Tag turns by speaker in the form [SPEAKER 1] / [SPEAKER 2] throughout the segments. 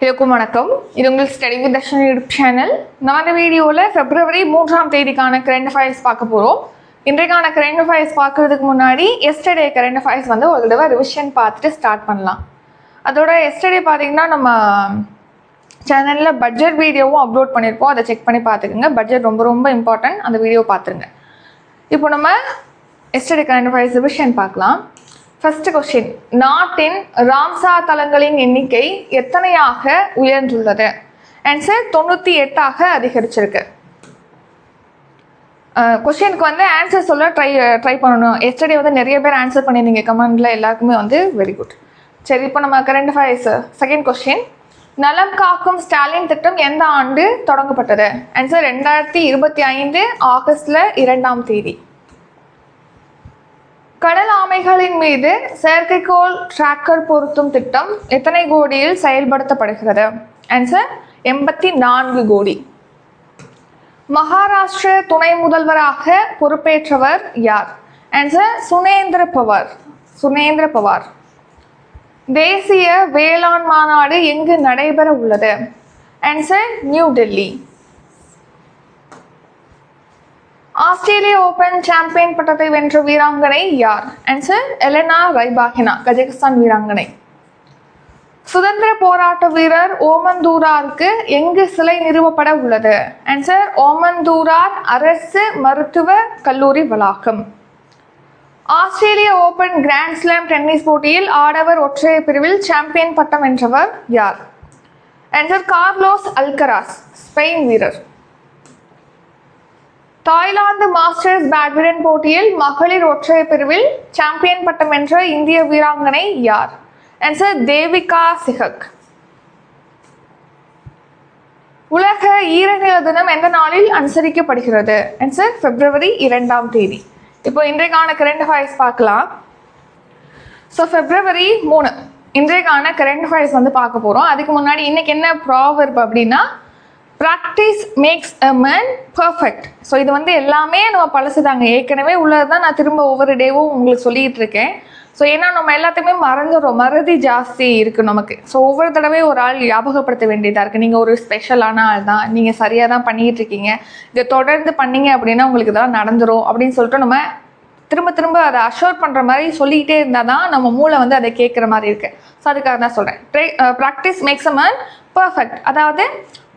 [SPEAKER 1] எல்லாருக்கும் வணக்கம். இது உங்கள் study with Darshan YouTube channel. நம்ம இந்த வீடியோவில் February 3ஆம் தேதிக்கான கரண்ட் அஃபேர்ஸ் பார்க்க போகிறோம். இன்றைக்கான கரண்ட் அஃபேர்ஸ் பார்க்கறதுக்கு முன்னாடி எஸ்டர்டே கரண்ட் அஃபேர்ஸ் வந்து ஒரு தடவை ரிவிஷன் பார்த்துட்டு ஸ்டார்ட் பண்ணலாம். அதோட எஸ்டர்டே பார்த்தீங்கன்னா நம்ம சேனலில் பட்ஜெட் வீடியோவும் அப்லோட் பண்ணியிருப்போம். அதை செக் பண்ணி பார்த்துக்குங்க. பட்ஜெட் ரொம்ப ரொம்ப இம்பார்ட்டன்ட். அந்த வீடியோ பார்த்துருங்க. இப்போ நம்ம எஸ்டர்டே கரண்ட் அஃபேர்ஸ் ரிவிஷன் பார்க்கலாம். ஃபர்ஸ்ட் கொஸ்டின், நாட்டின் ராம்சார் தலங்களின் எண்ணிக்கை எத்தனையாக உயர்ந்துள்ளது? ஆன்சர் 98ஆக அதிகரிச்சிருக்கு. கொஸ்டினுக்கு வந்து ஆன்சர் சொல்ல ட்ரை பண்ணணும். எஸ்டர்டே வந்து நிறைய பேர் ஆன்சர் பண்ணியிருந்தீங்க கமெண்ட்ல, எல்லாருக்குமே வந்து வெரி குட். சரி, இப்போ நம்ம கரண்ட் அஃபேர்ஸ் செகண்ட் கொஸ்டின், நலம் காக்கும் ஸ்டாலின் திட்டம் எந்த ஆண்டு தொடங்கப்பட்டது? ஆன்சர் 2025 ஆகஸ்ட்ல 2ஆம் தேதி. கடல் ஆமைகளின் மீது செயற்கைக்கோள் டிராக்கர் பொருத்தும் திட்டம் எத்தனை கோடியில் செயல்படுத்தப்படுகிறது? ஆன்சர் 84 கோடி. மகாராஷ்டிர துணை முதல்வராக பொறுப்பேற்றவர் யார்? ஆன்சர் சுனேந்திர பவார். தேசிய வேளாண் மாநாடு எங்கு நடைபெற உள்ளது? Answer new Delhi. ஆஸ்திரேலிய ஓபன் சாம்பியன் பட்டத்தை வென்ற வீராங்கனை யார்? ஆன்சர் எலெனா ரைபாகினா, கஜகஸ்தான் வீராங்கனை. சுதந்திர போராட்ட வீரர் ஓமந்தூராருக்கு எங்கு சிலை நிறுவப்பட உள்ளது? ஆன்சர் ஓமந்தூரார் அரசு மருத்துவ கல்லூரி வளாகம். ஆஸ்திரேலிய ஓபன் கிராண்ட் ஸ்லாம் டென்னிஸ் போட்டியில் ஆடவர் ஒற்றையர் பிரிவில் சாம்பியன் பட்டம் வென்றவர் யார்? ஆன்சர் கார்லோஸ் அல்கராஸ், ஸ்பெயின் வீரர். தாய்லாந்து மாஸ்டர்ஸ் பேட்மிண்டன் போட்டியில் மகளிர் ஒற்றையர் பிரிவில் சாம்பியன் பட்டம் வென்ற இந்திய வீராங்கனை யார்? ஆன்சர் தேவிகா சிஹக். உலக ஈரநில தினம் எந்த நாளில் அனுசரிக்கப்படுகிறது? ஆன்சர் February 2ஆம் தேதி. இப்போ இன்றைக்கான கரண்ட் அஃபேர்ஸ் பார்க்கலாம். ஸோ February 3 இன்றைக்கான கரண்ட் அஃபேர்ஸ் வந்து பார்க்க போகிறோம். அதுக்கு முன்னாடி இன்னைக்கு என்ன ப்ராவர்ப் அப்படின்னா, practice makes a man perfect. So இது வந்து எல்லாமே நம்ம பழசுதாங்க, ஏற்கனவே உள்ளது தான் நான் திரும்ப ஒவ்வொரு டேவும் உங்களுக்கு சொல்லிகிட்டு இருக்கேன். ஸோ ஏன்னா நம்ம எல்லாத்தையுமே மறந்துடுறோம், மறதி ஜாஸ்தி இருக்குது நமக்கு. ஸோ ஒவ்வொரு தடவையும் ஒரு ஆள் ஞாபகப்படுத்த வேண்டியதாக இருக்குது. நீங்கள் ஒரு ஸ்பெஷலான ஆள் தான், நீங்கள் சரியாக தான் பண்ணிகிட்டு இருக்கீங்க, இதை தொடர்ந்து பண்ணீங்க அப்படின்னா உங்களுக்கு இதெல்லாம் நடந்துடும் அப்படின்னு சொல்லிட்டு நம்ம திரும்ப திரும்ப அதை அஷ்யூர் பண்ணுற மாதிரி சொல்லிக்கிட்டே இருந்தால் தான் நம்ம மூளை வந்து அதை கேட்குற மாதிரி இருக்குது. ஸோ அதுக்காக தான் சொல்கிறேன், practice makes a man perfect. அதாவது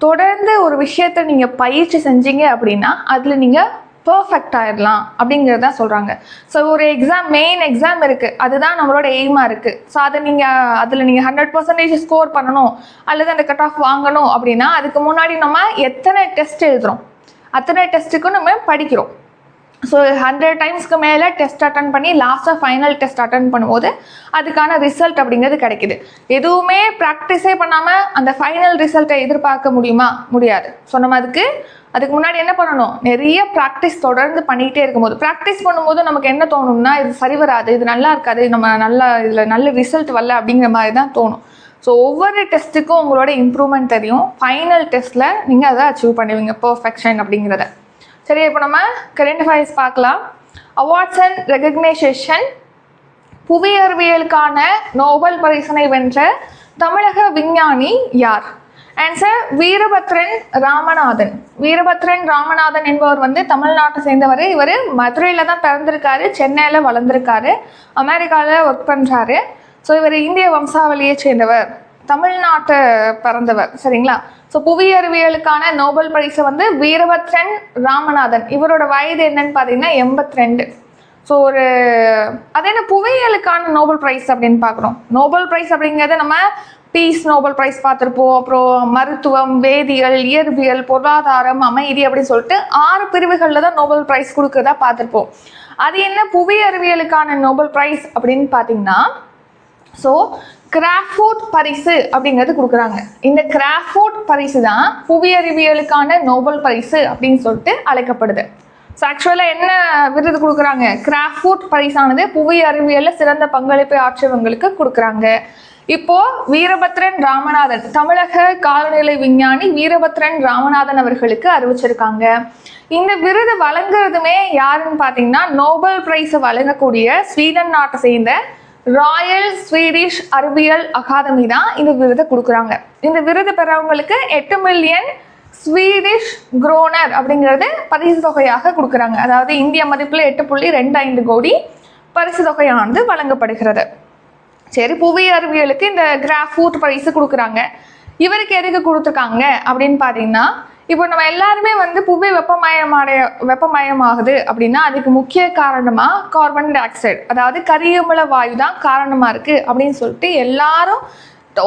[SPEAKER 1] தொடர்ந்து ஒரு விஷயத்தை நீங்கள் பயிற்சி செஞ்சீங்க அப்படின்னா அதில் நீங்கள் பர்ஃபெக்ட் ஆகிடலாம் அப்படிங்கிறது தான் சொல்கிறாங்க. ஸோ ஒரு மெயின் எக்ஸாம் இருக்குது, அதுதான் நம்மளோட எய்மாக இருக்குது. ஸோ அதில் நீங்கள் 100% ஸ்கோர் பண்ணணும் அல்லது அந்த கட் ஆஃப் வாங்கணும் அப்படின்னா அதுக்கு முன்னாடி நம்ம எத்தனை டெஸ்ட் எழுதுகிறோம், அத்தனை டெஸ்ட்டுக்கும் நம்ம படிக்கிறோம். ஸோ 100 டைம்ஸ்க்கு மேலே டெஸ்ட் அட்டன் பண்ணி லாஸ்ட்டாக ஃபைனல் டெஸ்ட் அட்டன் பண்ணும்போது அதுக்கான ரிசல்ட் அப்படிங்கிறது கிடைக்குது. எதுவுமே ப்ராக்டிஸே பண்ணாமல் அந்த ஃபைனல் ரிசல்ட்டை எதிர்பார்க்க முடியாது. ஸோ நம்ம அதுக்கு முன்னாடி என்ன பண்ணணும், நிறைய ப்ராக்டிஸ் தொடர்ந்து பண்ணிகிட்டே இருக்கும்போது, ப்ராக்டிஸ் பண்ணும்போது நமக்கு என்ன தோணும்னா, இது சரி வராது, இது நல்லா இருக்காது, நம்ம இதில் நல்ல ரிசல்ட் வரல அப்படிங்கிற மாதிரி தான் தோணும். ஸோ ஒவ்வொரு டெஸ்ட்டுக்கும் உங்களோட இம்ப்ரூவ்மெண்ட் தெரியும். ஃபைனல் டெஸ்ட்டில் நீங்கள் அதை அச்சீவ் பண்ணுவீங்க, பர்ஃபெக்ஷன் அப்படிங்கிறத. சரி, இப்போ நம்ம கரண்ட் அஃபேர்ஸ் பார்க்கலாம். Awards and recognition. புவி அறிவியலுக்கான நோபல் பரிசினை வென்ற தமிழக விஞ்ஞானி யார்? ஆன்சர் வீரபத்ரன் ராமநாதன் என்பவர் வந்து தமிழ்நாட்டை சேர்ந்தவர். இவர் மதுரையில் தான் பிறந்திருக்காரு, சென்னையில் வளர்ந்துருக்காரு, அமெரிக்காவில் ஒர்க் பண்ணுறாரு. ஸோ இவர் இந்திய வம்சாவளியை சேர்ந்தவர், தமிழ்நாட்டை பிறந்தவர். சரிங்களா? ஸோ புவி அறிவியலுக்கான நோபல் பரிசை வந்து வீரபத்ரன் ராமநாதன், இவரோட வயது என்னன்னு பார்த்தீங்கன்னா 82. ஸோ அது என்ன புவியியலுக்கான நோபல் ப்ரைஸ் அப்படின்னு பார்க்குறோம். நோபல் ப்ரைஸ் அப்படிங்கிறத நம்ம பீஸ் நோபல் ப்ரைஸ் பார்த்துருப்போம், அப்புறம் மருத்துவம், வேதியியல், இயற்பியல், பொருளாதாரம், அமைதி அப்படின்னு சொல்லிட்டு 6 பிரிவுகளில் தான் நோபல் ப்ரைஸ் கொடுக்குறதா பார்த்துருப்போம். அது என்ன புவி அறிவியலுக்கான நோபல் ப்ரைஸ் அப்படின்னு பார்த்தீங்கன்னா, ஸோ கிராஃபோர்ட் பரிசு அப்படிங்கிறது கொடுக்குறாங்க. இந்த கிராஃபோர்ட் பரிசு தான் புவி அறிவியலுக்கான நோபல் பரிசு அப்படின்னு சொல்லிட்டு அழைக்கப்படுது. ஸோ ஆக்சுவலாக என்ன விருது கொடுக்குறாங்க, கிராஃபோர்ட் பரிசானது புவி அறிவியலில் சிறந்த பங்களிப்பை ஆற்றியவங்களுக்கு கொடுக்குறாங்க. இப்போ வீரபத்ரன் ராமநாதன், தமிழக காலநிலை விஞ்ஞானி வீரபத்ரன் ராமநாதன் அவர்களுக்கு அறிவிச்சிருக்காங்க. இந்த விருது வழங்குறதுமே யாருன்னு பார்த்தீங்கன்னா, நோபல் பிரைஸை வழங்கக்கூடிய ஸ்வீடன் நாட்டை சேர்ந்த ராயல் ஸ்வீடிஷ் அறிவியல் அகாதமி தான் இந்த விருதை கொடுக்குறாங்க. இந்த விருது பெறவங்களுக்கு 8 மில்லியன் ஸ்வீடிஷ் குரோனர் அப்படிங்கிறது பரிசு தொகையாக கொடுக்குறாங்க. அதாவது இந்திய மதிப்பில் 8.25 கோடி பரிசு தொகையானது வழங்கப்படுகிறது. சரி, புவி அறிவியலுக்கு இந்த கிராஃபூட் பரிசு கொடுக்குறாங்க. இவருக்கு எதுக்கு கொடுத்துருக்காங்க அப்படின்னு பார்த்தீங்கன்னா, இப்போ நம்ம எல்லாருமே வந்து புவி வெப்பமயமாகுது அப்படின்னா அதுக்கு முக்கிய காரணமாக கார்பன் டை ஆக்சைடு, அதாவது கரியமில வாயு தான் காரணமாக இருக்குது அப்படின்னு சொல்லிட்டு எல்லாரும்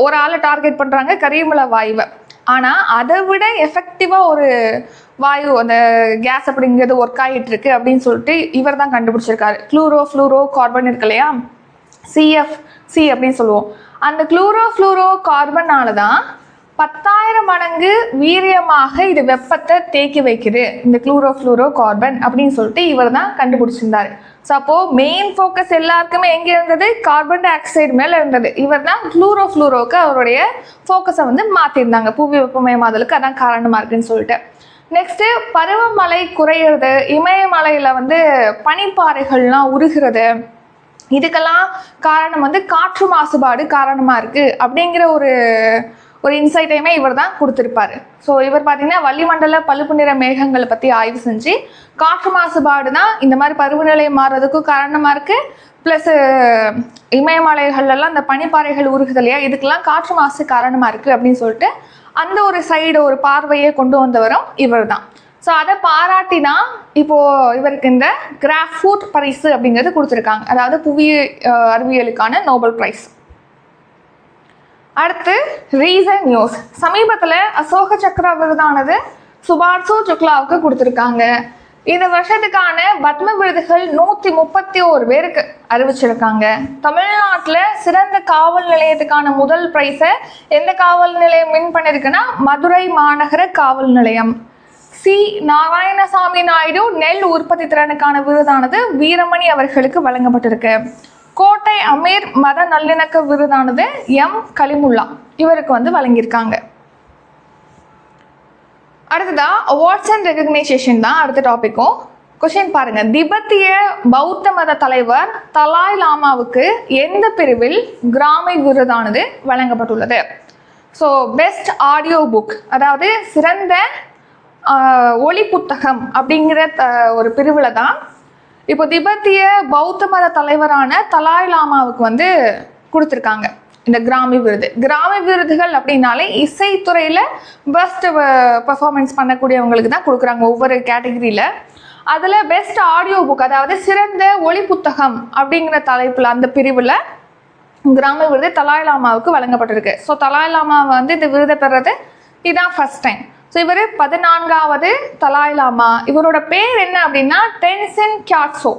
[SPEAKER 1] ஒரு ஆளை டார்கெட் பண்ணுறாங்க, கரியமில வாயுவை. ஆனால் அதை விட எஃபெக்டிவாக ஒரு வாயு அந்த கேஸ் அப்படிங்கிறது ஒர்க் ஆகிட்டு இருக்கு அப்படின்னு சொல்லிட்டு இவர் தான் கண்டுபிடிச்சிருக்காரு. ஃப்ளூரோ கார்பன் இருக்கு இல்லையா, CFC அப்படின்னு சொல்லுவோம். அந்த ஃப்ளூரோ கார்பனால தான் 10,000 மடங்கு வீரியமாக இது வெப்பத்தை தேக்கி வைக்குது இந்த ஃப்ளூரோ கார்பன் அப்படின்னு சொல்லிட்டு இவர் தான் கண்டுபிடிச்சிருந்தாரு. ஸோ அப்போது மெயின் ஃபோக்கஸ் எல்லாருக்குமே எங்கே இருந்தது? கார்பன் டை ஆக்சைடு மேலே இருந்தது. இவர் தான் ஃப்ளூரோக்கு அவருடைய ஃபோக்கஸை வந்து மாற்றிருந்தாங்க, புவி வெப்பமயமாதலுக்கு அதான் காரணமாக இருக்குன்னு சொல்லிட்டு. நெக்ஸ்ட்டு பருவமழை குறையிறது, இமயமலையில் வந்து பனிப்பாறைகள்லாம் உருகிறது, இதுக்கெல்லாம் காரணம் வந்து காற்று மாசுபாடு காரணமாக இருக்குது அப்படிங்கிற ஒரு இன்சைட்டையுமே இவர் தான் கொடுத்துருப்பாரு. ஸோ இவர் பார்த்தீங்கன்னா வளிமண்டல பழுப்பு நிற மேகங்களை பற்றி ஆய்வு செஞ்சு காற்று மாசுபாடு தான் இந்த மாதிரி பருவநிலை மாறுறதுக்கும் காரணமாக இருக்குது, ப்ளஸ் இமயமலைகள்லாம் இந்த பனிப்பாறைகள் உருகுது இல்லையா, இதுக்கெல்லாம் காற்று மாசு காரணமாக இருக்குது அப்படின்னு சொல்லிட்டு அந்த ஒரு சைடு ஒரு பார்வையை கொண்டு வந்தவரும் இவர் தான். ஸோ அதை பாராட்டி தான் இப்போது இவருக்கு இந்த கிராஃபூட் பரிசு அப்படிங்கிறது கொடுத்துருக்காங்க, அதாவது புவி அறிவியலுக்கான நோபல் பிரைஸ். அடுத்து ரீசன்ட் நியூஸ். சமீபத்தில் அசோக சக்ரா விருதானது சுபான்சு சுக்லாவுக்கு கொடுத்துருக்காங்க. இந்த வருஷத்துக்கான பத்ம விருதுகள் 131 பேருக்கு அறிவிச்சிருக்காங்க. தமிழ்நாட்டில் சிறந்த காவல் நிலையத்துக்கான முதல் பிரைஸை எந்த காவல் நிலையம் வின் பண்ணியிருக்குன்னா மதுரை மாநகர காவல் நிலையம். சி நாராயணசாமி நாயுடு நெல் உற்பத்தி திறனுக்கான விருதானது வீரமணி அவர்களுக்கு வழங்கப்பட்டிருக்கு. கோட்டை அமீர் மத நல்லிணக்க விருதானது எம் கலிமுல்லா இவருக்கு வந்து வழங்கியிருக்காங்க. அடுத்ததா அவார்ட்ஸ் அண்ட் ரெகக்னைசேஷன் தான் அடுத்த டாபிக்கும். கொஸ்டின் பாருங்க, திபெத்திய பௌத்த மத தலைவர் தலாய் லாமாவுக்கு எந்த பிரிவில் கிராமி விருதானது வழங்கப்பட்டுள்ளது? ஸோ பெஸ்ட் ஆடியோ புக், அதாவது சிறந்த ஒளி புத்தகம் அப்படிங்கிற ஒரு பிரிவில் தான் இப்போ திபெத்திய பௌத்த மத தலைவரான தலாய் லாமாவுக்கு வந்து கொடுத்துருக்காங்க இந்த கிராமி விருது. கிராமி விருதுகள் அப்படின்னாலே இசைத்துறையில் பெஸ்ட் பெர்ஃபார்மன்ஸ் பண்ணக்கூடியவங்களுக்கு தான் கொடுக்குறாங்க ஒவ்வொரு கேட்டகரியில். அதில் பெஸ்ட் ஆடியோ புக், அதாவது சிறந்த ஒளி புத்தகம் அப்படிங்கிற தலைப்பில் அந்த பிரிவில் கிராமி விருது தலாய் லாமாவுக்கு வழங்கப்பட்டிருக்கு. ஸோ தலாய் லாமா வந்து இந்த விருதை பெறது இதுதான் ஃபர்ஸ்ட் டைம். ஸோ இவர் 14வது தலாய் லாமா. இவரோட பேர் என்ன அப்படின்னா டென்சின் கியாட்சோ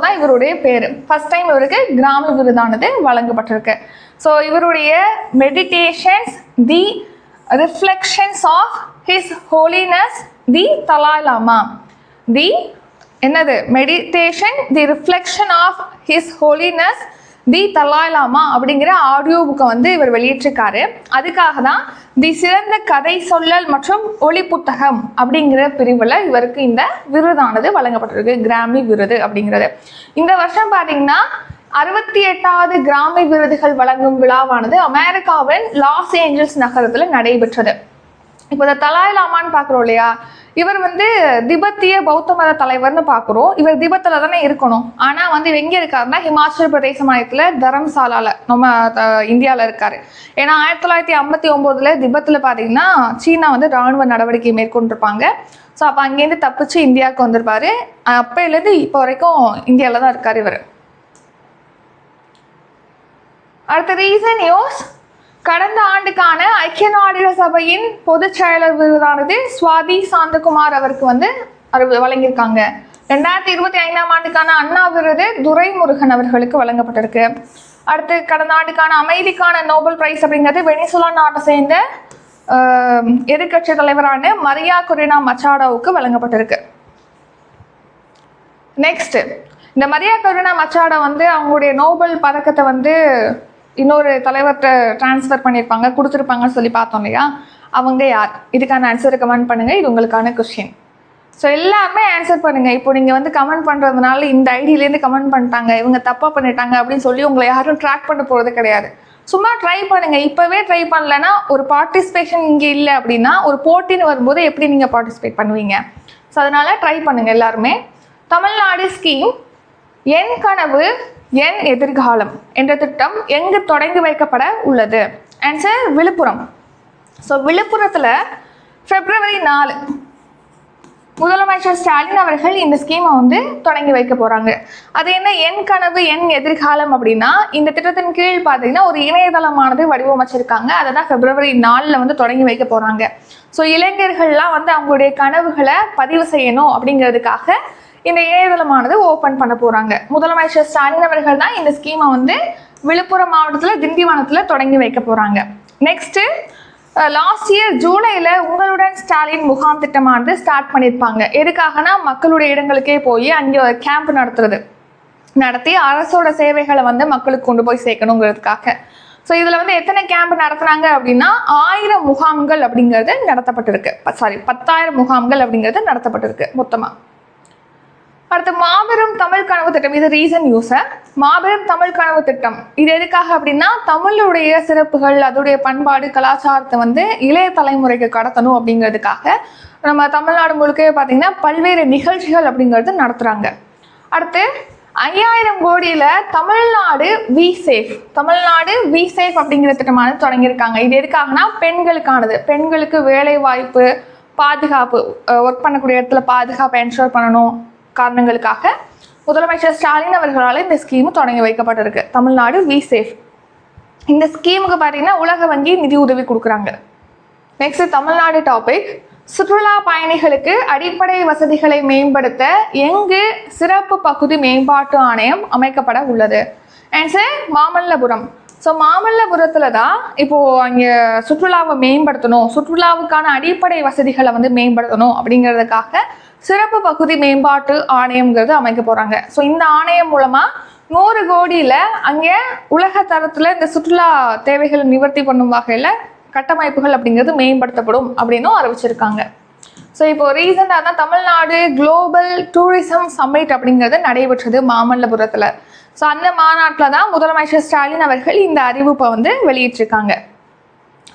[SPEAKER 1] தான் இவருடைய பேர். ஃபர்ஸ்ட் டைம் இவருக்கு கிராமி விருதானது வழங்கப்பட்டிருக்கு. ஸோ இவருடைய meditations the reflections of his holiness the Dalai Lama, the என்னது meditation the reflection of his holiness the Dalai Lama அப்படிங்கிற ஆடியோ புக்கை வந்து இவர் வெளியிட்டிருக்காரு. அதுக்காக தான் தி சிறந்த கதை சொல்லல் மற்றும் ஒளி புத்தகம் அப்படிங்கிற பிரிவில் இவருக்கு இந்த விருதானது வழங்கப்பட்டிருக்கு, கிராமி விருது அப்படிங்கிறது. இந்த வருஷம் பார்த்தீங்கன்னா 68வது கிராமி விருதுகள் வழங்கும் விழாவானது அமெரிக்காவின் லாஸ் ஏஞ்சல்ஸ் நகரத்தில் நடைபெற்றது. இப்போ இந்த தலாய் லாமான்னு பார்க்குறோம் இல்லையா, இவர் வந்து திபெத்திய பௌத்த மத தலைவர்னு பார்க்குறோம். இவர் திபெத்தில் தானே இருக்கணும், ஆனால் வந்து எங்கே இருக்காருன்னா ஹிமாச்சல் பிரதேச மாநிலத்தில் தரம்சாலாவில் நம்ம இந்தியாவில் இருக்கார். ஏன்னா 1959 திபெத்தில் பார்த்தீங்கன்னா சீனா வந்து இராணுவ நடவடிக்கை மேற்கொண்டிருப்பாங்க. ஸோ அப்போ அங்கேருந்து தப்பிச்சு இந்தியாவுக்கு வந்திருப்பார். அப்போலேருந்து இப்போ வரைக்கும் இந்தியாவில் தான் இருக்கார் இவர். அடுத்த ரீசன் நியூஸ். கடந்த ஆண்டுக்கான ஐக்கிய நாடுகள் சபையின் பொதுச் செயலர் விருதானது சுவாதி சாந்தகுமார் அவருக்கு வந்து வழங்கியிருக்காங்க. 2025ஆம் ஆண்டுக்கான அண்ணா விருது துரைமுருகன் அவர்களுக்கு வழங்கப்பட்டிருக்கு. அடுத்து கடந்த ஆண்டுக்கான அமைதிக்கான நோபல் பிரைஸ் அப்படிங்கிறது வெனிசுலா நாட்டை சேர்ந்த எதிர்கட்சி தலைவரான மரியா கொரினா மச்சாடோவுக்கு வழங்கப்பட்டிருக்கு. நெக்ஸ்ட், இந்த மரியா கொரினா மச்சாடோ வந்து அவங்களுடைய நோபல் பதக்கத்தை வந்து இன்னொரு தலைவர்கிட்ட டிரான்ஸ்ஃபர் பண்ணியிருப்பாங்க, கொடுத்துருப்பாங்கன்னு சொல்லி பார்த்தோம் இல்லையா, அவங்க யார்? இதுக்கான ஆன்சரை கமெண்ட் பண்ணுங்கள். இது உங்களுக்கான கொஸ்டின். ஸோ எல்லாருமே ஆன்சர் பண்ணுங்கள். இப்போ நீங்கள் வந்து கமெண்ட் பண்ணுறதுனால இந்த ஐடியிலேருந்து கமெண்ட் பண்ணிட்டாங்க, இவங்க தப்பாக பண்ணிட்டாங்க அப்படின்னு சொல்லி உங்களை யாரும் ட்ராக் பண்ண போகிறது கிடையாது. சும்மா ட்ரை பண்ணுங்கள். இப்போவே ட்ரை பண்ணலைன்னா ஒரு பார்ட்டிசிபேஷன் இங்கே இல்லை அப்படின்னா ஒரு போட்டின்னு வரும்போது எப்படி நீங்கள் பார்ட்டிசிபேட் பண்ணுவீங்க? ஸோ அதனால் ட்ரை பண்ணுங்கள் எல்லாருமே. தமிழ்நாடு ஸ்கீம் என் கனவு என் எதிர்காலம் என்ற திட்டம் எங்கு தொடங்கி வைக்கப்பட உள்ளது? ஆன்சர் விழுப்புரம். ஸோ விழுப்புரத்தில் February 4 முதலமைச்சர் ஸ்டாலின் அவர்கள் இந்த ஸ்கீமை வந்து தொடங்கி வைக்க போகிறாங்க. அது என்ன என் கனவு என் எதிர்காலம் அப்படின்னா, இந்த திட்டத்தின் கீழ் பார்த்தீங்கன்னா ஒரு இணையதளமானது வடிவமைச்சிருக்காங்க. அதை தான் February 4 வந்து தொடங்கி வைக்க போகிறாங்க. ஸோ இளைஞர்கள்லாம் வந்து அவங்களுடைய கனவுகளை பதிவு செய்யணும் அப்படிங்கிறதுக்காக இந்த இணையதளமானது ஓப்பன் பண்ண போகிறாங்க. முதலமைச்சர் ஸ்டாலின் அவர்கள் தான் இந்த ஸ்கீமை வந்து விழுப்புரம் மாவட்டத்தில் திண்டிவனத்தில் தொடங்கி வைக்க போகிறாங்க. நெக்ஸ்ட்டு லாஸ்ட் இயர் ஜூலையில் உங்களுடன் ஸ்டாலின் முகாம் திட்டமானது ஸ்டார்ட் பண்ணியிருப்பாங்க. எதுக்காகனா மக்களுடைய இடங்களுக்கே போய் அங்கே ஒரு கேம்ப் நடத்தி அரசோட சேவைகளை வந்து மக்களுக்கு கொண்டு போய் சேர்க்கணுங்கிறதுக்காக. ஸோ இதில் வந்து எத்தனை கேம்ப் நடத்துனாங்க அப்படின்னா 1000 முகாம்கள் அப்படிங்கிறது நடத்தப்பட்டிருக்கு. 10,000 முகாம்கள் அப்படிங்கிறது நடத்தப்பட்டிருக்கு மொத்தமாக. அடுத்து மாபெரும் தமிழ் கனவு திட்டம். இது ரீசன் யூஸர். மாபெரும் தமிழ் கனவு திட்டம் இது எதுக்காக அப்படின்னா தமிழுடைய சிறப்புகள் அதோடைய பண்பாடு கலாச்சாரத்தை வந்து இளைய தலைமுறைக்கு கடத்தணும் அப்படிங்கிறதுக்காக நம்ம தமிழ்நாடு முழுக்கவே பார்த்தீங்கன்னா பல்வேறு நிகழ்ச்சிகள் அப்படிங்கிறது நடத்துகிறாங்க. அடுத்து 5000 கோடியில் தமிழ்நாடு வி சேஃப் அப்படிங்கிற திட்டமானது தொடங்கியிருக்காங்க. இது எதுக்காகனா பெண்களுக்கானது. பெண்களுக்கு வேலை வாய்ப்பு பாதுகாப்பு ஒர்க் பண்ணக்கூடிய இடத்துல பாதுகாப்பு என்ஷோர் பண்ணணும் காரணங்களுக்காக முதலமைச்சர் ஸ்டாலின் அவர்களால் இந்த ஸ்கீமு தொடங்கி வைக்கப்பட்டிருக்கு. Tamil Nadu we safe. இந்த ஸ்கீமுக்கு பார்த்தீங்கன்னா உலக வங்கி நிதி உதவி கொடுக்குறாங்க. Next Tamil Nadu topic. சுற்றுலா பயணிகளுக்கு அடிப்படை வசதிகளை மேம்படுத்த எங்கு சிறப்பு பகுதி மேம்பாட்டு ஆணையம் அமைக்கப்பட உள்ளது? ஆன்சர் மாமல்லபுரம். ஸோ மாமல்லபுரத்தில் தான் இப்போது அங்கே சுற்றுலாவை மேம்படுத்தணும், சுற்றுலாவுக்கான அடிப்படை வசதிகளை வந்து மேம்படுத்தணும் அப்படிங்கிறதுக்காக சிறப்பு பகுதி மேம்பாட்டு ஆணையம்ங்கிறது அமைக்க போகிறாங்க. ஸோ இந்த ஆணையம் மூலமாக 100 கோடியில் அங்கே உலக தரத்தில் இந்த சுற்றுலா தேவைகளை நிவர்த்தி பண்ணும் வகையில் கட்டமைப்புகள் அப்படிங்கிறது மேம்படுத்தப்படும் அப்படின்னும் அறிவிச்சிருக்காங்க. ஸோ இப்போ ரீசெண்டாக தான் தமிழ்நாடு குளோபல் டூரிசம் சம்மிட் அப்படிங்கிறது நடைபெற்றது மாமல்லபுரத்தில். ஸோ அந்த மாநாட்டில் தான் முதலமைச்சர் ஸ்டாலின் அவர்கள் இந்த அறிவிப்பை வந்து வெளியிட்டிருக்காங்க.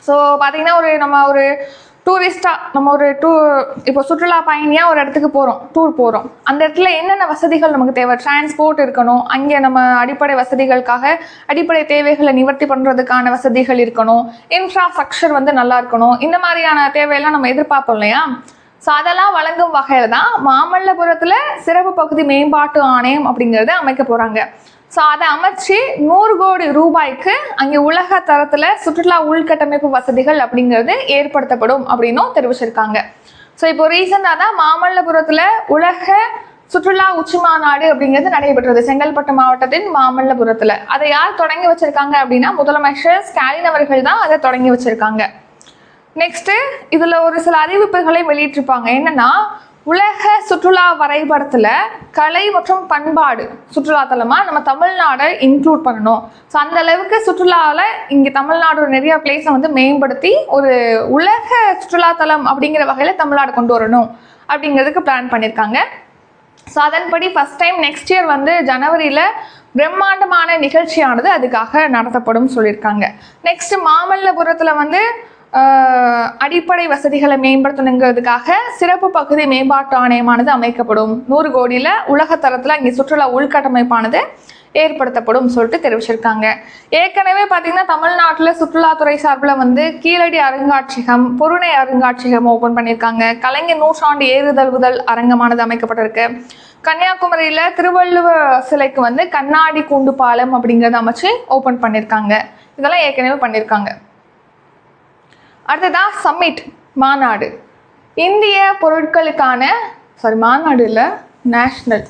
[SPEAKER 1] ஸோ பார்த்தீங்கன்னா நம்ம ஒரு டூரிஸ்டாக நம்ம ஒரு இப்போ சுற்றுலா பயணியாக ஒரு இடத்துக்கு போகிறோம், டூர் போகிறோம். அந்த இடத்துல என்னென்ன வசதிகள் நமக்கு தேவை? டிரான்ஸ்போர்ட் இருக்கணும், அங்கே நம்ம அடிப்படை வசதிகளுக்காக அடிப்படை தேவைகளை நிவர்த்தி பண்ணுறதுக்கான வசதிகள் இருக்கணும், இன்ஃப்ராஸ்ட்ரக்சர் வந்து நல்லா இருக்கணும். இந்த மாதிரியான தேவையெல்லாம் நம்ம எதிர்பார்ப்போம் இல்லையா? ஸோ அதெல்லாம் வழங்கும் வகையில் தான் மாமல்லபுரத்தில் சிறப்பு பகுதி மேம்பாட்டு ஆணையம் அப்படிங்கிறது அமைக்க போகிறாங்க. ஸோ அதை அமைச்சு 100 கோடி ரூபாய்க்கு அங்கே உலக தரத்தில் சுற்றுலா உள்கட்டமைப்பு வசதிகள் அப்படிங்கிறது ஏற்படுத்தப்படும் அப்படின்னும் தெரிவிச்சிருக்காங்க. ஸோ இப்போ ரீசெண்டாக தான் மாமல்லபுரத்தில் உலக சுற்றுலா உச்சி மாநாடு அப்படிங்கிறது நடைபெற்றது செங்கல்பட்டு மாவட்டத்தின் மாமல்லபுரத்தில். அதை யார் தொடங்கி வச்சிருக்காங்க அப்படின்னா முதலமைச்சர் ஸ்டாலின் அவர்கள் தான் அதை தொடங்கி வச்சிருக்காங்க. நெக்ஸ்ட்டு இதில் ஒரு சில அறிவிப்புகளை வெளியிட்டிருப்பாங்க. என்னென்னா உலக சுற்றுலா வரைபடத்தில் கலை மற்றும் பண்பாடு சுற்றுலாத்தலமாக நம்ம தமிழ்நாடை இன்க்ளூட் பண்ணணும். ஸோ அந்த அளவுக்கு சுற்றுலாவில் இங்கே தமிழ்நாடு நிறைய பிளேஸை வந்து மேம்படுத்தி ஒரு உலக சுற்றுலாத்தலம் அப்படிங்கிற வகையில் தமிழ்நாடு கொண்டு வரணும் அப்படிங்கிறதுக்கு பிளான் பண்ணியிருக்காங்க. ஸோ அதன்படி ஃபஸ்ட் டைம் நெக்ஸ்ட் இயர் வந்து ஜனவரியில் பிரம்மாண்டமான நிகழ்ச்சியானது அதுக்காக நடத்தப்படும் சொல்லியிருக்காங்க. நெக்ஸ்ட்டு மாமல்லபுரத்தில் வந்து அடிப்படை வசதிகளை மேம்படுத்தணுங்கிறதுக்காக சிறப்பு பகுதி மேம்பாட்டு ஆணையமானது அமைக்கப்படும். 100 கோடியில் உலகத்தரத்தில் இங்கே சுற்றுலா உள்கட்டமைப்பானது ஏற்படுத்தப்படும் சொல்லிட்டு தெரிவிச்சிருக்காங்க. ஏற்கனவே பார்த்தீங்கன்னா தமிழ்நாட்டில் சுற்றுலாத்துறை சார்பில் வந்து கீழடி அருங்காட்சியகம், பொருணை அருங்காட்சியகம் ஓப்பன் பண்ணியிருக்காங்க. கலைஞர் நூற்றாண்டு ஏறுதழுவுதல் அரங்கமானது அமைக்கப்பட்டிருக்கு. கன்னியாகுமரியில் திருவள்ளுவர் சிலைக்கு வந்து கண்ணாடி கூண்டு பாலம் அப்படிங்கிறத அமைச்சு ஓப்பன் பண்ணியிருக்காங்க. இதெல்லாம் ஏற்கனவே பண்ணியிருக்காங்க. அடுத்ததான் சம்மிட் மாநாடு. இந்திய பொருட்களுக்கான மாநாடு இல்லை நேஷ்னல்.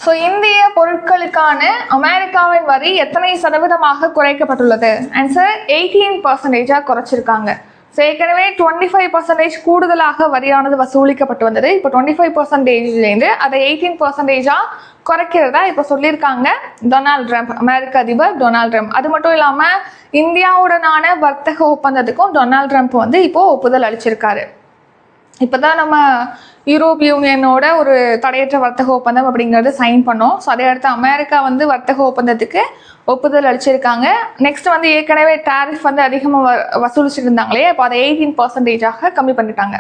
[SPEAKER 1] ஸோ இந்திய பொருட்களுக்கான அமெரிக்காவின் வரி எத்தனை சதவீதமாக குறைக்கப்பட்டுள்ளது? ஆன்சர் 18% குறைச்சிருக்காங்க. ஸோ ஏற்கனவே 25% கூடுதலாக வரியானது வசூலிக்கப்பட்டு வந்தது. இப்போ 25%லேருந்து அதை 18% குறைக்கிறதா இப்போ சொல்லியிருக்காங்க டொனால்ட் ட்ரம்ப், அமெரிக்க அதிபர் டொனால்ட் ட்ரம்ப். அது மட்டும் இல்லாமல் இந்தியாவுடனான வர்த்தக ஒப்பந்தத்துக்கும் டொனால்ட் ட்ரம்ப் வந்து இப்போது ஒப்புதல் அளிச்சிருக்காரு. இப்போ தான் நம்ம யூரோப்பிய யூனியனோட ஒரு தடையற்ற வர்த்தக ஒப்பந்தம் அப்படிங்கிறது சைன் பண்ணோம். ஸோ அதே அடுத்து அமெரிக்கா வந்து வர்த்தக ஒப்பந்தத்துக்கு ஒப்புதல் அளிச்சிருக்காங்க. நெக்ஸ்ட் வந்து ஏற்கனவே டேரிஃப் வந்து அதிகமாக வசூலிச்சுட்டு இருந்தாங்களே, இப்போ அதை 18% கம்மி பண்ணிட்டாங்க.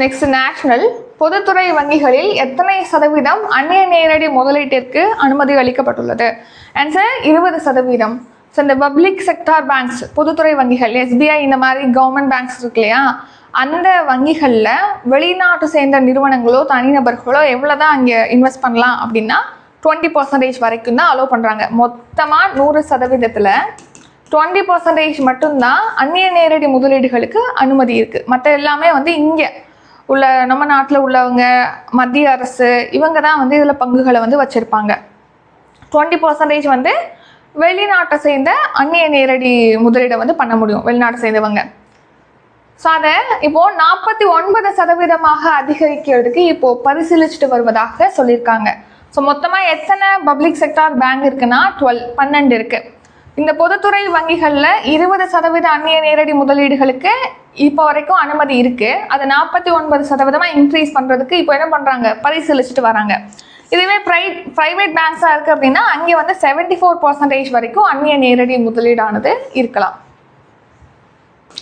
[SPEAKER 1] நெக்ஸ்ட் நேஷனல் பொதுத்துறை வங்கிகளில் எத்தனை சதவீதம் அந்நிய நேரடி முதலீட்டிற்கு அனுமதி அளிக்கப்பட்டுள்ளது? ஆன்சர் 20%. ஸோ இந்த பப்ளிக் செக்டார் பேங்க்ஸ், பொதுத்துறை வங்கிகள், SBI இந்த மாதிரி கவர்மெண்ட் பேங்க்ஸ் இருக்கு இல்லையா, அந்த வங்கிகளில் வெளிநாட்டு சேர்ந்த நிறுவனங்களோ தனிநபர்களோ எவ்வளோ தான் அங்கே இன்வெஸ்ட் பண்ணலாம் அப்படின்னா 20% வரைக்கும் தான் அலோவ் பண்ணுறாங்க. மொத்தமாக 100%ல் 20% மட்டும்தான் அந்நிய நேரடி முதலீடுகளுக்கு அனுமதி இருக்குது. மற்ற எல்லாமே வந்து இங்கே உள்ள நம்ம நாட்டில் உள்ளவங்க, மத்திய அரசு, இவங்க தான் வந்து இதில் பங்குகளை வந்து வச்சுருப்பாங்க. 20% வந்து வெளிநாட்டை சேர்ந்த அந்நிய நேரடி முதலீடை வந்து பண்ண முடியும், வெளிநாட்டை சேர்ந்தவங்க. ஸோ அதை இப்போது 49% அதிகரிக்கிறதுக்கு இப்போது பரிசீலிச்சுட்டு வருவதாக சொல்லியிருக்காங்க. ஸோ மொத்தமாக எத்தனை பப்ளிக் செக்டார் பேங்க் இருக்குன்னா 12 இருக்குது. இந்த பொதுத்துறை வங்கிகளில் 20% அந்நிய நேரடி முதலீடுகளுக்கு இப்போ வரைக்கும் அனுமதி இருக்குது. அதை 49% இன்க்ரீஸ் பண்ணுறதுக்கு இப்போ என்ன பண்ணுறாங்க, பரிசீலிச்சுட்டு வராங்க. இதுவே ப்ரைவேட் பேங்க்ஸாக இருக்குது அப்படின்னா அங்கே வந்து 74% வரைக்கும் அந்நிய நேரடி முதலீடானது இருக்கலாம்,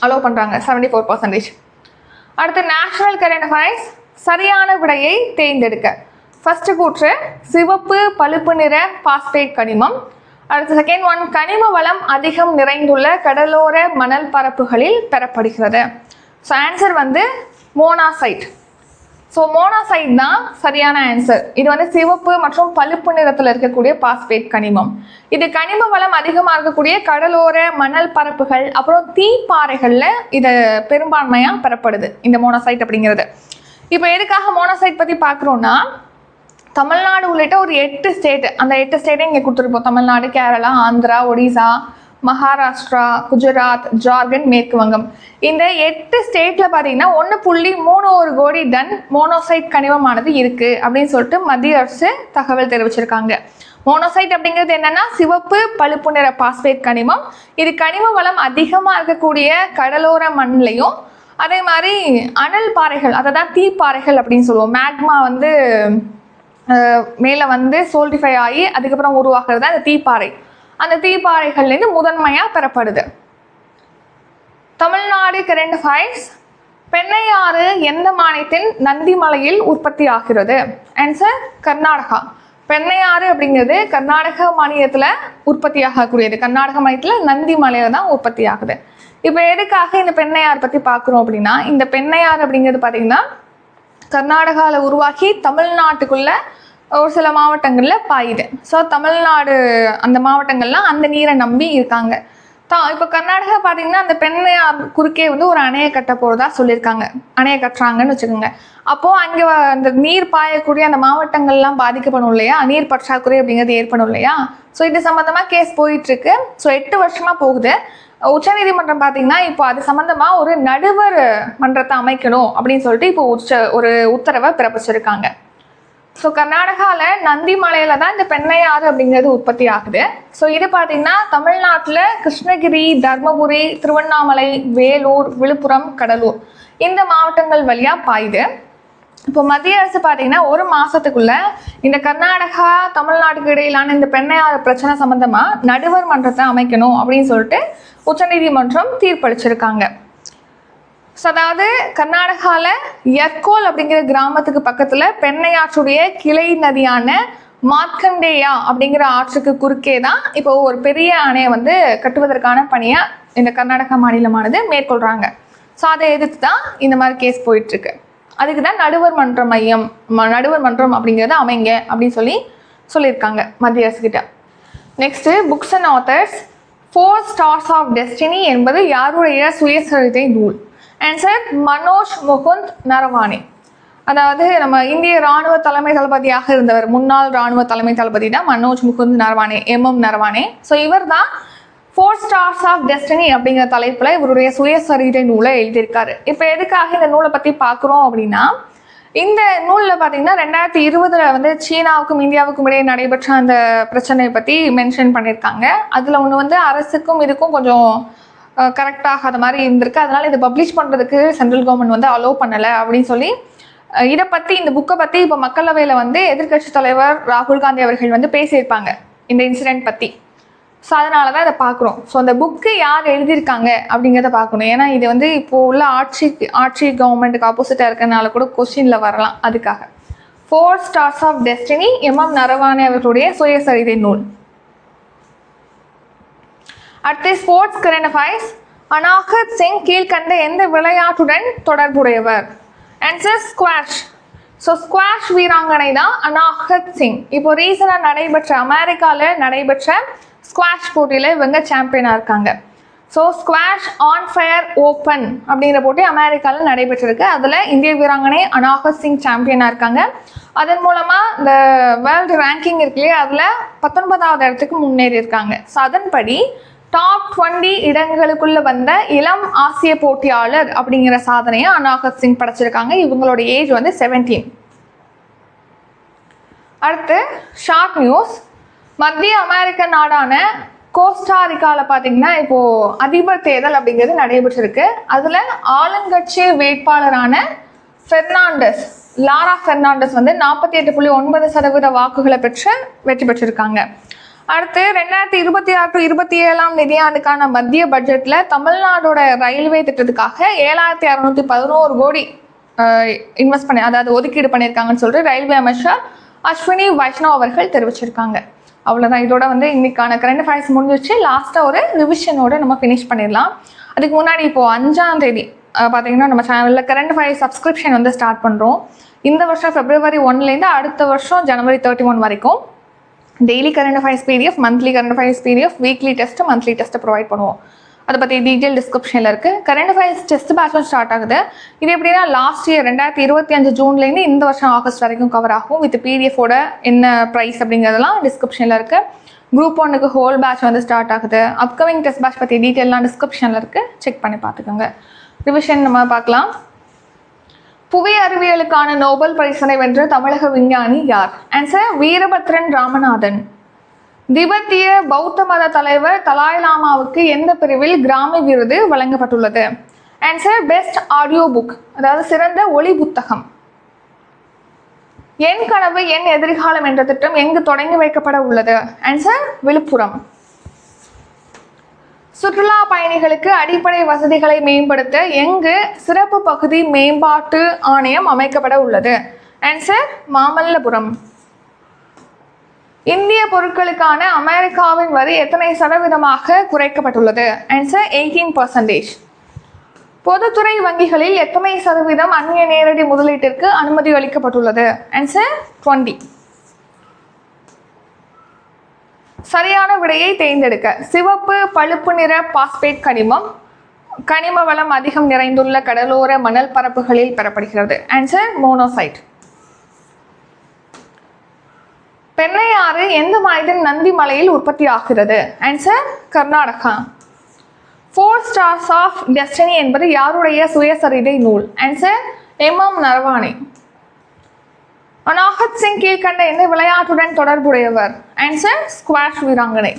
[SPEAKER 1] அலோவ் பண்ணுறாங்க 74%. அடுத்து நேஷனல் கரண்ட் அஃபேர்ஸ், சரியான விடையை தேர்ந்தெடுக்க. ஃபர்ஸ்ட் கூற்று சிவப்பு பழுப்பு நிற பாஸ்பேட் கனிமம். அடுத்த செகண்ட் ஒன், கனிம வளம் அதிகம் நிறைந்துள்ள கடலோர மணல் பரப்புகளில் பெறப்படுகிறது. ஸோ ஆன்சர் வந்து மோனாசைட். ஸோ மோனாசைட் தான் சரியான ஆன்சர். இது வந்து சிவப்பு மற்றும் பழுப்பு நிறத்தில் இருக்கக்கூடிய பாஸ்பேட் கனிமம். இது கனிம வளம் அதிகமாக இருக்கக்கூடிய கடலோர மணல் பரப்புகள் அப்புறம் தீப்பாறைகளில் இதை பெரும்பான்மையாக பெறப்படுது இந்த மோனாசைட் அப்படிங்கிறது. இப்போ எதுக்காக மோனாசைட் பற்றி பார்க்குறோன்னா, தமிழ்நாடு உள்ளிட்ட ஒரு 8 ஸ்டேட், அந்த 8 ஸ்டேட்டை இங்கே கொடுத்துருப்போம். தமிழ்நாடு, கேரளா, ஆந்திரா, ஒடிசா, மகாராஷ்டிரா, குஜராத், ஜார்க்கண்ட், மேற்கு வங்கம். இந்த 8 ஸ்டேட்டில் பார்த்தீங்கன்னா 1.31 கோடி டன் மோனோசைட் கனிமமானது இருக்குது அப்படின்னு சொல்லிட்டு மத்திய அரசு தகவல் தெரிவிச்சிருக்காங்க. மோனோசைட் அப்படிங்கிறது என்னென்னா சிவப்பு பழுப்பு நிற பாஸ்பேட் கனிமம். இது கனிம வளம் அதிகமாக இருக்கக்கூடிய கடலோர மண்ணிலையும் அதே மாதிரி அனல் பாறைகள், அதை தான் தீப்பாறைகள் அப்படின்னு சொல்லுவோம். மேக்மா வந்து மேலே வந்து சோல்டிஃபை ஆகி அதுக்கப்புறம் உருவாக்குறது தான் அந்த தீப்பாறை. அந்த தீப்பாறைகள்லேருந்து முதன்மையாக பெறப்படுது. தமிழ்நாடு கரண்ட் அஃபேர்ஸ், பெண்ணையாறு எந்த மாநிலத்தின் நந்திமலையில் உற்பத்தி ஆகிறது? ஆன்சர் கர்நாடகா. பெண்ணையாறு அப்படிங்கிறது கர்நாடக மாநிலத்தில் உற்பத்தி ஆகக்கூடியது. கர்நாடக மாநிலத்தில் நந்திமலையில் தான் உற்பத்தி ஆகுது. இப்போ எதுக்காக இந்த பெண்ணையாறு பற்றி பார்க்குறோம் அப்படின்னா, இந்த பெண்ணையாறு அப்படிங்கிறது பார்த்திங்கன்னா கர்நாடகாவில் உருவாக்கி தமிழ்நாட்டுக்குள்ளே ஒரு சில மாவட்டங்களில் பாயுது. ஸோ தமிழ்நாடு அந்த மாவட்டங்கள்லாம் அந்த நீரை நம்பி இருக்காங்க. இப்போ கர்நாடகா பார்த்தீங்கன்னா அந்த பெண்ணையார் குறுக்கே வந்து ஒரு அணையை கட்ட போகிறதா சொல்லியிருக்காங்க, அணையை கட்டுறாங்கன்னு வச்சுக்கோங்க. அப்போது அங்கே அந்த நீர் பாயக்கூடிய அந்த மாவட்டங்கள்லாம் பாதிக்கப்படும் இல்லையா, நீர் பற்றாக்குறை அப்படிங்கிறது ஏற்படும் இல்லையா. ஸோ இது சம்மந்தமாக கேஸ் போயிட்டுருக்கு. ஸோ 8 வருஷமாக போகுது. உச்சநீதிமன்றம் பார்த்தீங்கன்னா இப்போ அது சம்மந்தமாக ஒரு நடுவர் மன்றத்தை அமைக்கணும் அப்படின்னு சொல்லிட்டு இப்போ ஒரு உத்தரவை பிறப்பிச்சிருக்காங்க. ஸோ கர்நாடகாவில் நந்திமலையில் தான் இந்த பெண்ணையாறு அப்படிங்கிறது உற்பத்தி ஆகுது. ஸோ இது பார்த்திங்கன்னா தமிழ்நாட்டில் கிருஷ்ணகிரி, தர்மபுரி, திருவண்ணாமலை, வேலூர், விழுப்புரம், கடலூர் இந்த மாவட்டங்கள் வழியாக பாயுது. இப்போ மத்திய அரசு பார்த்திங்கன்னா ஒரு மாதத்துக்குள்ளே இந்த கர்நாடகா தமிழ்நாட்டுக்கு இடையிலான இந்த பெண்ணையாறு பிரச்சனை சம்மந்தமாக நடுவர் மன்றத்தை அமைக்கணும் அப்படின்னு சொல்லிட்டு உச்சநீதிமன்றம் தீர்ப்பளிச்சிருக்காங்க. ஸோ அதாவது கர்நாடகாவில் எர்கோல் அப்படிங்கிற கிராமத்துக்கு பக்கத்தில் பெண்ணையாற்றுடைய கிளை நதியான மார்க்கண்டேயா அப்படிங்கிற ஆற்றுக்கு குறுக்கே தான் இப்போ ஒரு பெரிய அணையை வந்து கட்டுவதற்கான பணியை இந்த கர்நாடகா மாநிலமானது மேற்கொள்கிறாங்க. ஸோ அதை எதிர்த்து தான் இந்த மாதிரி கேஸ் போயிட்டுருக்கு. அதுக்கு தான் நடுவர் மன்றம் அப்படிங்கிறத அமைங்க அப்படின்னு சொல்லியிருக்காங்க மத்திய அரசுக்கிட்ட. Next books and authors, 4 stars of destiny என்பது யாருடைய சுயசரிதை நூல்? ஆன்சர் மனோஜ் முகுந்த் நரவானே. அதாவது நம்ம இந்திய இராணுவ தலைமை தளபதியாக இருந்தவர், முன்னாள் இராணுவ தலைமை தளபதி தான் மனோஜ் முகுந்த் நரவானே, MM நரவானே. ஸோ இவர் தான் 4 ஸ்டார்ஸ் ஆஃப் டெஸ்டினி அப்படிங்கிற தலைப்பில் இவருடைய சுயசரிதை நூலை எழுதியிருக்காரு. இப்போ எதுக்காக இந்த நூலை பற்றி பார்க்குறோம் அப்படின்னா, இந்த நூலில் பார்த்தீங்கன்னா 2020 வந்து சீனாவுக்கும் இந்தியாவுக்கும் இடையே நடைபெற்ற அந்த பிரச்சனையை பற்றி மென்ஷன் பண்ணியிருக்காங்க. அதில் ஒன்று வந்து அரசுக்கும் இதுக்கும் கொஞ்சம் கரெக்டாகாத மாதிரி இருந்திருக்கு. அதனால் இதை பப்ளிஷ் பண்ணுறதுக்கு சென்ட்ரல் கவர்மெண்ட் வந்து அலோவ் பண்ணலை அப்படின்னு சொல்லி இதை பற்றி இந்த புக்கை பற்றி இப்போ மக்களவையில் வந்து எதிர்க்கட்சி தலைவர் ராகுல் காந்தி அவர்கள் வந்து பேசியிருப்பாங்க இந்த இன்சிடெண்ட் பற்றி. ஸோ அதனால தான் இதை பார்க்குறோம். ஸோ அந்த புக்கு யார் எழுதியிருக்காங்க அப்படிங்கிறத பார்க்கணும். ஏன்னா இது வந்து இப்போது உள்ள ஆட்சி கவர்மெண்ட்டுக்கு ஆப்போசிட்டாக இருக்கிறனால கூட கொஸ்டினில் வரலாம். அதுக்காக 4 Stars of Destiny MM Naravane அவர்களுடைய சுயசரிதை நூல். அடுத்து sports current affairs. Anahat Singh கீழ்கண்ட எந்த விளையாட்டுடன் தொடர்புடையவர்? Answer squash. ஸோ ஸ்குவாஷ் வீராங்கனை தான் அனாஹத் சிங். இப்போ ரீசனாக நடைபெற்ற அமெரிக்காவில் நடைபெற்ற ஸ்குவாஷ் போட்டியில் இவங்க சாம்பியனாக இருக்காங்க. So squash on fire open அப்படிங்கிற போட்டி அமெரிக்காவில் நடைபெற்றிருக்கு. அதில் இந்திய வீராங்கனை அனாஹத் சிங் சாம்பியனாக இருக்காங்க. அதன் மூலமாக இந்த வேர்ல்டு ரேங்கிங் இருக்கு இல்லையா, அதில் 19வது இடத்துக்கு முன்னேறி இருக்காங்க. ஸோ அதன்படி டாப் 20 இடங்களுக்குள்ள வந்த இளம் ஆசிய போட்டியாளர் அப்படிங்கிற சாதனையை அனாஹத் சிங் படைச்சிருக்காங்க. இவங்களோட ஏஜ் வந்து 17. அடுத்து ஷார்ட் நியூஸ். மத்திய அமெரிக்க நாடான கோஸ்டாரிக்காவில் பார்த்தீங்கன்னா இப்போது அதிபர் தேர்தல் அப்படிங்கிறது நடைபெற்றிருக்கு. அதில் ஆளுங்கட்சி வேட்பாளரான லாரா பெர்னாண்டஸ் வந்து 48.9% வாக்குகளை பெற்று வெற்றி பெற்றிருக்காங்க. அடுத்து 2026-27 நிதியாண்டுக்கான மத்திய பட்ஜெட்டில் தமிழ்நாடோட ரயில்வே திட்டத்துக்காக 7611 கோடி இன்வெஸ்ட் பண்ணி, அதாவது ஒதுக்கீடு பண்ணியிருக்காங்கன்னு சொல்லிட்டு ரயில்வே அமைச்சர் அஸ்வினி வைஷ்ணவ் அவர்கள் தெரிவிச்சிருக்காங்க. அவ்வளோதான். இதோட வந்து இன்னைக்கான கரண்ட் அஃபேர்ஸ் முடிஞ்சிச்சு. லாஸ்ட்டாக ஒரு ரிவிஷனோட நம்ம ஃபினிஷ் பண்ணிடலாம். அதுக்கு முன்னாடி இப்போது 5ஆம் தேதி பார்த்தீங்கன்னா நம்ம சேனலில் கரண்ட் அஃபேர்ஸ் சப்ஸ்கிரிப்ஷன் வந்து ஸ்டார்ட் பண்ணுறோம். இந்த வருஷம் February 1 அடுத்த வருஷம் January 31 வரைக்கும் daily current affairs PDF, monthly current affairs PDF, weekly test, monthly test provide பண்ணுவோம். அதை பற்றி டீட்டெயில் டிஸ்கிரிப்ஷனில் இருக்குது. கரண்ட் அஃபேர்ஸ் டெஸ்ட் பேட்சும் ஸ்டார்ட் ஆகுது. இது எப்படின்னா லாஸ்ட் இயர் 2025 ஜூன்லேருந்து இந்த வருஷம் ஆகஸ்ட் வரைக்கும் கவர் ஆகும். வித் PDFோட என்ன ப்ரைஸ் அப்படிங்கிறதெல்லாம் டிஸ்கிரிப்ஷனில் இருக்குது. குரூப் 1க்கு ஹோல் பேட்ச் வந்து ஸ்டார்ட் ஆகுது. அப்கமிங் டெஸ்ட் பேட்ச் பற்றி டீட்டெயிலாம் டிஸ்கிரிப்ஷனில் இருக்குது. செக் பண்ணி பார்த்துக்கோங்க. ரிவிஷன் நம்ம பார்க்கலாம். புவி அறிவியலுக்கான நோபல் பரிசினை வென்ற தமிழக விஞ்ஞானி யார்? ஆன்சர் வீரபத்ரன் ராமநாதன். திபெத்திய பௌத்த மத தலைவர் தலாய் லாமாவுக்கு எந்த பிரிவில் கிராமி விருது வழங்கப்பட்டுள்ளது? ஆன்சர் பெஸ்ட் ஆடியோ புக், அதாவது சிறந்த ஒளி புத்தகம். என் கனவு என் எதிர்காலம் என்ற திட்டம் எங்கு தொடங்கி வைக்கப்பட உள்ளது? ஆன்சர் விழுப்புரம். சுற்றுலா பயணிகளுக்கு அடிப்படை வசதிகளை மேம்படுத்த எங்கு சிறப்பு பகுதி மேம்பாட்டு ஆணையம் அமைக்கப்பட உள்ளது? ஆன்சர் மாமல்லபுரம். இந்திய பொருட்களுக்கான அமெரிக்காவின் வரி எத்தனை சதவீதமாக குறைக்கப்பட்டுள்ளது? ஆன்சர் 18%. பொதுத்துறை வங்கிகளில் எத்தனை சதவீதம் அந்நிய நேரடி முதலீட்டிற்கு அனுமதி அளிக்கப்பட்டுள்ளது? ஆன்சர் 20. சரியான விடையை தேர்ந்தெடுக்க. சிவப்பு பழுப்பு நிற பாஸ்பேட் கனிம வளம் அதிகம் நிறைந்துள்ள கடலோர மணல் பரப்புகளில் பெறப்படுகிறது. Answer monoxide. பெண்ணையாறு எந்த மாநிலத்தின் நந்தி மலையில் உற்பத்தி ஆகிறது? Answer Karnataka. 4 Stars of Destiny என்பது யாருடைய சுயசரிதை நூல்? Answer M M Naravane. அனாஹத் சிங் கீழ்கண்ட எந்த விளையாட்டுடன் தொடர்புடையவர்? ஆன்சர் ஸ்குவாஷ் வீராங்கனை.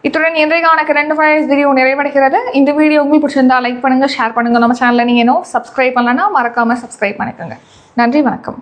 [SPEAKER 1] இத்துடன் இன்றைக்கான கரண்ட் அஃபேர்ஸ் வீடியோ நிறைவடைகிறது. இந்த வீடியோ உங்களுக்கு பிடிச்சிருந்தா லைக் பண்ணுங்க, ஷேர் பண்ணுங்க. நம்ம சேனலை நீங்க இன்னும் சப்ஸ்கிரைப் பண்ணலன்னா மறக்காம சப்ஸ்கிரைப் பண்ணிக்கோங்க. நன்றி, வணக்கம்.